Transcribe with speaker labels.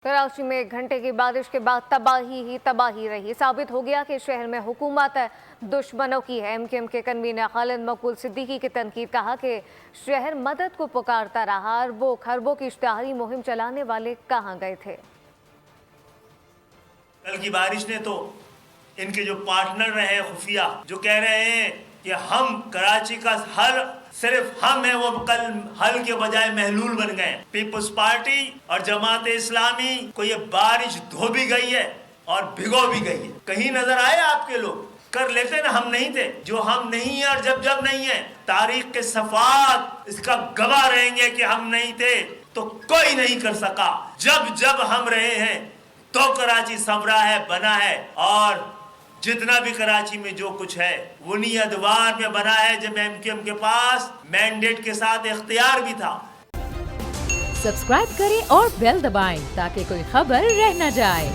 Speaker 1: कराची में 1 घंटे की बारिश के बाद तबाही ही तबाही रही। साबित हो गया कि शहर में हुकूमत दुश्मनों की है। एमक्यूएम के कन्वीनर खालिद मकबूल सिद्दीकी की तनकीद, कहा कि शहर मदद को पुकारता रहा। अरबों खरबों की इश्तिहारी मुहिम चलाने वाले कहाँ गए थे?
Speaker 2: कल की बारिश ने तो इनके जो पार्टनर रहे खुफिया, जो कह रहे हैं कि हम कराची का हल सिर्फ हम हैं, वो कल हल के बजाय महलूल बन गए। पीपल्स पार्टी और जमात इस्लामी को ये बारिश धो भी गई है और भिगो भी गई है। कहीं नजर आए आपके लोग? कर लेते ना, हम नहीं थे। जो हम नहीं है और जब जब नहीं है, तारीख के सफात इसका गवाह रहेंगे कि हम नहीं थे तो कोई नहीं कर सका। जब जब हम रहे हैं तो कराची संवरा है, बना है, और जितना भी कराची में जो कुछ है वो उन्हीं अदवार में बना है जब एमक्यूएम के पास मैंडेट के साथ इख्तियार भी था।
Speaker 3: सब्सक्राइब करें और बेल दबाएं ताकि कोई खबर रह न जाए।